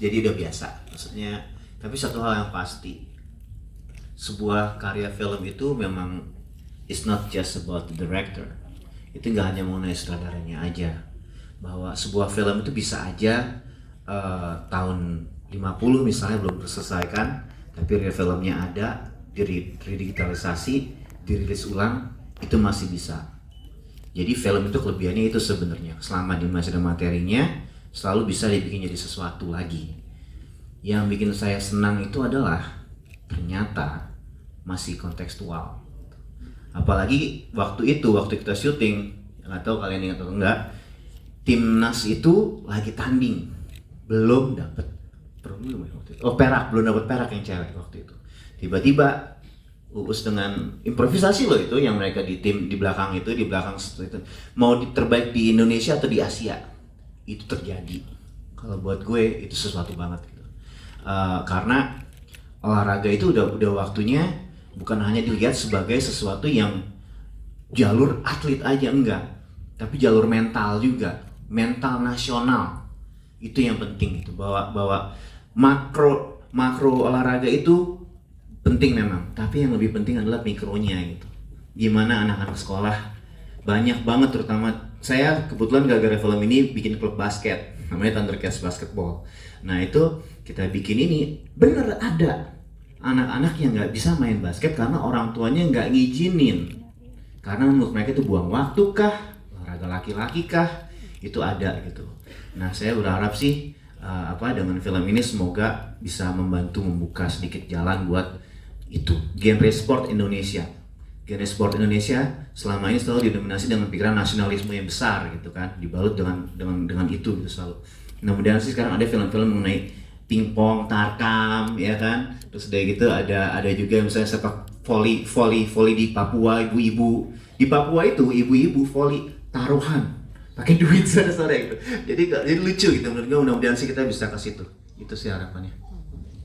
Jadi udah biasa maksudnya. Tapi satu hal yang pasti, sebuah karya film itu memang it's not just about the director. Itu nggak hanya mengenai sutradaranya aja, bahwa sebuah film itu bisa aja tahun 50 misalnya belum terselesaikan, tapi real filmnya ada, didigitalisasi, dirilis ulang, itu masih bisa. Jadi film itu kelebihannya itu sebenarnya, selama di masih ada materinya, selalu bisa dibikin jadi sesuatu lagi. Yang bikin saya senang itu adalah ternyata masih kontekstual. Apalagi waktu kita syuting, nggak tahu kalian ingat atau enggak, timnas itu lagi tanding, belum dapat perunggu waktu itu. Perak, belum dapat perak yang cewek waktu itu. Tiba-tiba Uus dengan improvisasi loh itu, yang mereka di tim di belakang itu mau terbaik di Indonesia atau di Asia, itu terjadi. Kalau buat gue itu sesuatu banget gitu. Karena olahraga itu udah waktunya bukan hanya dilihat sebagai sesuatu yang jalur atlet aja, enggak, tapi jalur mental juga, mental nasional. Itu yang penting itu, bahwa makro olahraga itu penting memang, tapi yang lebih penting adalah mikronya gitu. Gimana anak-anak sekolah, banyak banget, terutama saya kebetulan gara-gara film ini bikin klub basket namanya Thundercats Basketball. Nah itu kita bikin ini, bener ada anak-anak yang nggak bisa main basket karena orang tuanya nggak ngizinin, karena menurut mereka itu buang waktu kah, olahraga laki-laki kah, itu ada gitu. Nah saya berharap sih dengan film ini semoga bisa membantu membuka sedikit jalan buat itu genre sport Indonesia. Genre sport Indonesia selama ini selalu didominasi dengan pikiran nasionalisme yang besar gitu kan, dibalut dengan itu gitu selalu. Mudah-mudahan sih sekarang ada film-film mengenai pingpong, tarkam, ya kan. Terus dari gitu ada juga misalnya sepak volley di Papua, ibu-ibu di Papua itu ibu-ibu volley taruhan pakai duit sore-sore gitu. Jadi lucu gitu menurut gue. Mudah-mudahan sih kita bisa ke situ. Itu sih harapannya.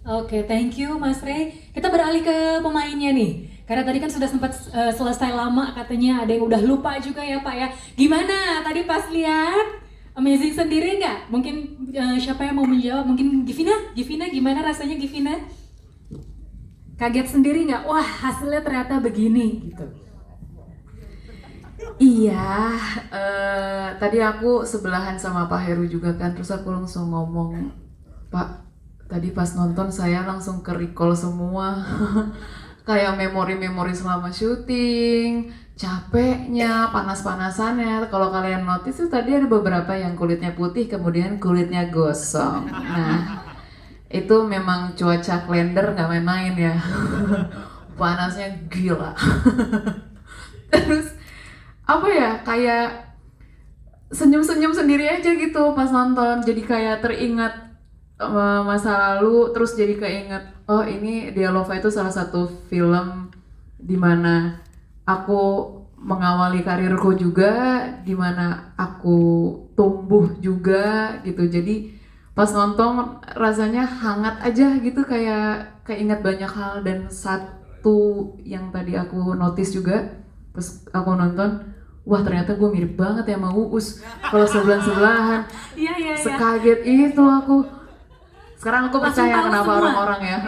Oke, thank you Mas Ray. Kita beralih ke pemainnya nih. Karena tadi kan sudah sempat selesai lama katanya, ada yang udah lupa juga ya Pak ya. Gimana tadi pas lihat Amazing sendiri nggak? Mungkin siapa yang mau menjawab? Mungkin Givina gimana rasanya Givina? Kaget sendiri nggak? Wah hasilnya ternyata begini gitu. Iya, tadi aku sebelahan sama Pak Heru juga kan, terus aku langsung ngomong, Pak, tadi pas nonton saya langsung ke recall semua kayak memori-memori selama syuting, capeknya, panas-panasannya. Kalau kalian notice tuh tadi ada beberapa yang kulitnya putih kemudian kulitnya gosong. Nah, itu memang cuaca Klender nggak main-main ya. Panasnya gila. Terus apa ya, kayak senyum-senyum sendiri aja gitu pas nonton, jadi kayak teringat masa lalu, terus jadi keinget, oh ini Dialova itu salah satu film dimana aku mengawali karirku juga, dimana aku tumbuh juga gitu. Jadi pas nonton rasanya hangat aja gitu, kayak keinget banyak hal. Dan satu yang tadi aku notice juga pas aku nonton, wah ternyata gue mirip banget ya sama Uus kalau sebelahan-sebelahan. Iya. Sekaget itu aku. Sekarang aku percaya kenapa orang-orang ya,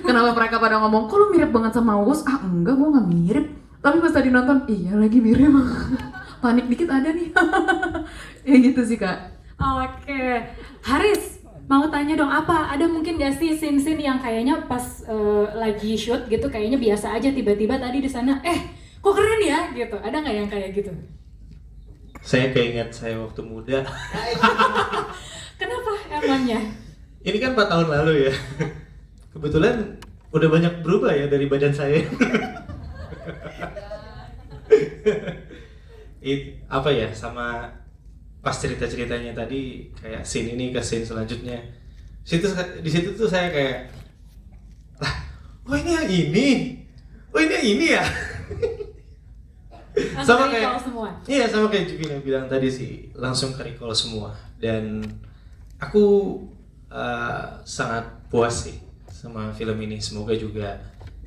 kenapa mereka pada ngomong, kok lu mirip banget sama Uus? Enggak, gue gak mirip. Tapi pas tadi nonton, iya lagi mirip. Panik dikit ada nih. Ya gitu sih Kak. Oke, Haris mau tanya dong, apa ada mungkin gak sih scene-scene yang kayaknya pas lagi shoot gitu kayaknya biasa aja, tiba-tiba tadi di sana kok keren ya gitu, ada nggak yang kayak gitu? Saya keinget saya waktu muda. Kenapa emangnya? Ini kan 4 tahun lalu ya. Kebetulan udah banyak berubah ya dari badan saya. Apa ya, sama pas cerita-ceritanya tadi kayak scene ini ke scene selanjutnya. Di situ tuh saya kayak, lah, oh ini yang ini. Oh ini yang ini ya. Sama kayak semua. Iya, sama kayak Juki yang bilang tadi sih, langsung ke recall semua. Dan aku sangat puas sih sama film ini. Semoga juga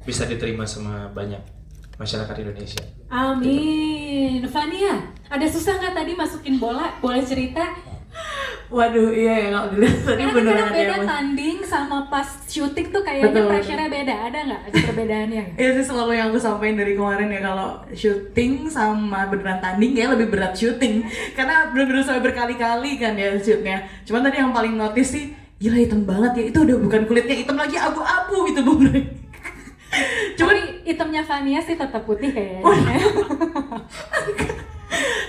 bisa diterima sama banyak masyarakat Indonesia. Amin. Fania, ada susah nggak tadi masukin bola? Boleh cerita? Waduh, iya ya kalau dilihat tadi Karena beneran kadang ada beda yang tanding sama pas syuting tuh kayaknya Betul, pressure-nya beda, ada nggak perbedaannya? Iya sih selalu yang aku sampaikan dari kemarin ya, kalau syuting sama beneran tanding kayak lebih berat syuting karena bener-bener sampai berkali-kali kan ya shootnya. Cuman tadi yang paling notice sih, gila hitam banget ya, itu udah bukan kulitnya hitam lagi, abu-abu gitu Bung Rey. Cuman Tapi hitamnya Fania sih tetap putih kayaknya.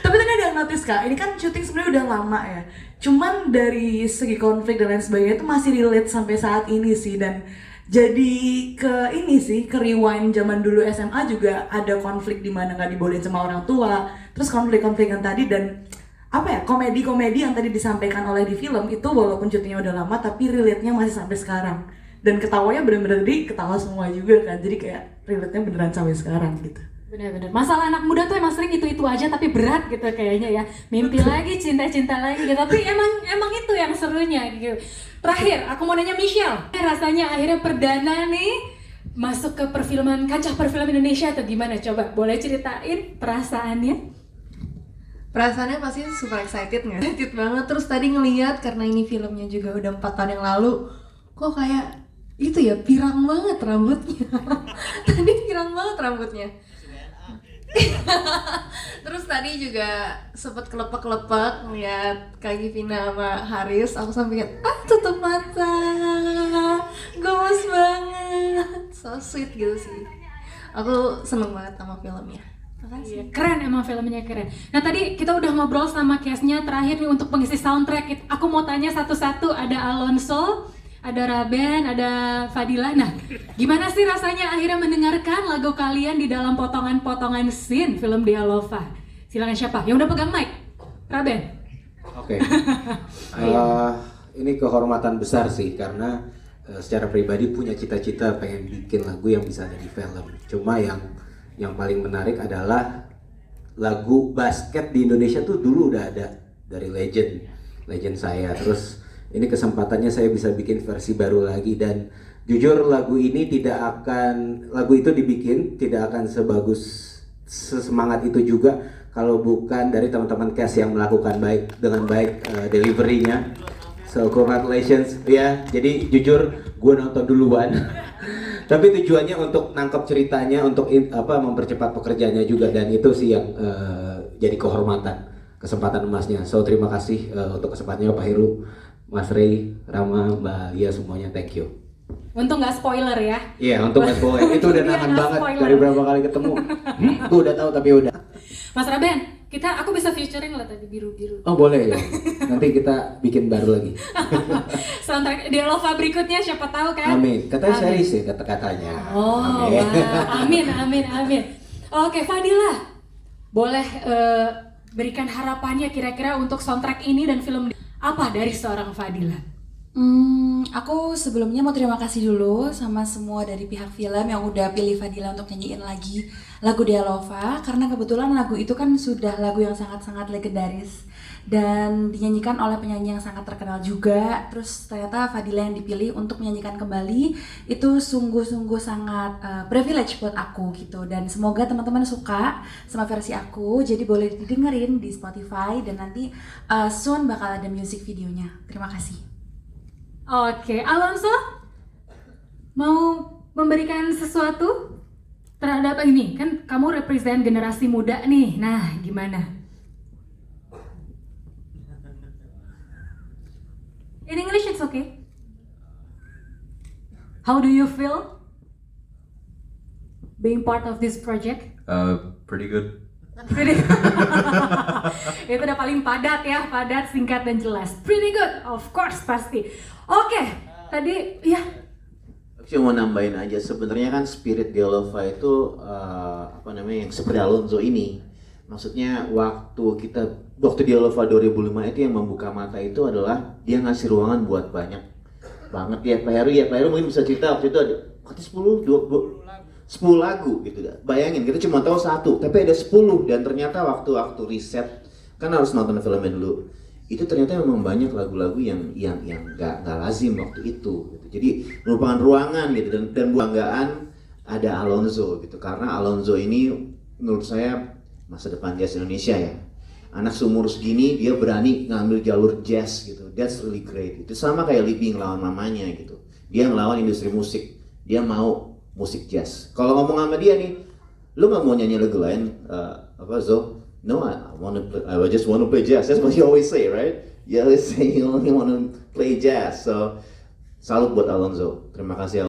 tapi tadi ada yang notice Kak, ini kan syuting sebenarnya udah lama ya. Cuman dari segi konflik dan lain sebagainya itu masih relate sampai saat ini sih, dan jadi ke ini sih, ke rewind zaman dulu SMA juga ada konflik di mana nggak dibolehin sama orang tua, terus konflik-konflik yang tadi, dan apa ya, komedi-komedi yang tadi disampaikan oleh di film itu walaupun syutingnya udah lama tapi relate-nya masih sampai sekarang, dan ketawanya bener-bener ketawa semua juga kan, jadi kayak relate-nya beneran sampai sekarang gitu. Benar-benar. Masalah anak muda tuh emang sering itu-itu aja tapi berat gitu kayaknya ya. Mimpi lagi, cinta-cinta lagi gitu. Tapi emang itu yang serunya gitu. Terakhir, aku mau nanya Michelle. Rasanya akhirnya perdana nih masuk ke perfilman, kancah perfilman Indonesia atau gimana? Coba boleh ceritain perasaannya? Perasaannya pasti super excited nggak? Excited banget. Terus tadi ngeliat karena ini filmnya juga udah 4 tahun yang lalu, kok kayak itu ya, pirang banget rambutnya. Tadi pirang banget rambutnya. Terus tadi juga sempet kelepek-kelepek ngeliat Kak Givina sama Haris, aku sampai kayak tutup mata, gemes banget, so sweet gitu sih. Aku seneng banget sama filmnya. Makasih. Keren, emang filmnya keren. Nah tadi kita udah ngobrol sama cast-nya, terakhir nih untuk pengisi soundtrack. Aku mau tanya satu-satu, ada Alonso, ada Raben, ada Fadila. Nah, gimana sih rasanya akhirnya mendengarkan lagu kalian di dalam potongan-potongan scene film Dialova? Silakan siapa? Yang udah pegang mic? Raben? Oke. Ini kehormatan besar sih karena secara pribadi punya cita-cita pengen bikin lagu yang bisa jadi film. Cuma yang paling menarik adalah lagu basket di Indonesia tuh dulu udah ada dari legend saya. Terus ini kesempatannya saya bisa bikin versi baru lagi, dan jujur lagu itu dibikin tidak akan sesemangat itu juga kalau bukan dari teman-teman cast yang melakukan dengan baik deliverynya. So congratulations ya. Jadi jujur gue nonton duluan. Tapi tujuannya untuk nangkep ceritanya, untuk mempercepat pekerjaannya juga, dan itu sih yang jadi kesempatan emasnya. So terima kasih untuk kesempatannya Pak Heru, Mas Ray, Rama, Mbak Lia, semuanya, thank you. Untung nggak spoiler ya. Iya, untung nggak spoiler. Itu udah Iya, nahan nggak banget spoiler. dari berapa kali ketemu. Gue udah tahu tapi udah. Mas Raben, aku bisa featuring lah tadi biru-biru. Oh boleh ya. Nanti kita bikin baru lagi. Soundtrack Dialova berikutnya siapa tahu kan? Amin. Katanya Amin. series ya kata-katanya. Oh, Amin. wah. Amin. Oke, Fadila, boleh berikan harapannya kira-kira untuk soundtrack ini dan film apa dari seorang Fadila? Aku sebelumnya mau terima kasih dulu sama semua dari pihak film yang udah pilih Fadila untuk nyanyiin lagi lagu Dialova, karena kebetulan lagu itu kan sudah lagu yang sangat-sangat legendaris dan dinyanyikan oleh penyanyi yang sangat terkenal juga. Terus ternyata Fadila yang dipilih untuk menyanyikan kembali, itu sungguh-sungguh sangat privilege buat aku gitu, dan semoga teman-teman suka sama versi aku. Jadi boleh didengerin di Spotify dan nanti soon bakal ada music videonya. Terima kasih. Oke, Alonso mau memberikan sesuatu terhadap ini, kan kamu represent generasi muda nih. Nah, gimana? In English it's okay. How do you feel being part of this project? Pretty good. Itu udah paling padat ya, padat, singkat dan jelas. Pretty good, of course, pasti. Oke, tadi ya. Aku cuma mau nambahin aja, sebenarnya kan spirit Dialova itu yang seperti Alonso ini. Maksudnya waktu Dialova 2005 itu yang membuka mata itu adalah dia ngasih ruangan buat banyak banget ya Pak Heru mungkin bisa cerita waktu itu ada 10 lagu gitu. Bayangin kita cuma tahu 1 tapi ada 10, dan ternyata waktu riset kan harus nonton filmnya dulu. Itu ternyata memang banyak lagu-lagu yang nggak lazim waktu itu gitu. Jadi merupakan ruangan gitu, dan banggaan ada Alonso gitu, karena Alonso ini menurut saya masa depan jazz Indonesia ya. anak seumur segini dia berani ngambil jalur jazz gitu. That's really great. Itu sama kayak Libby ngelawan mamanya gitu. Dia ngelawan industri musik. Dia mau musik jazz. Kalau ngomong sama dia nih, lu nggak mau nyanyi lagu lain, apa Zo? No, I just want to play jazz. That's what you always say, right? You always say you only want to play jazz. So, salut buat Alonzo. Terima kasih.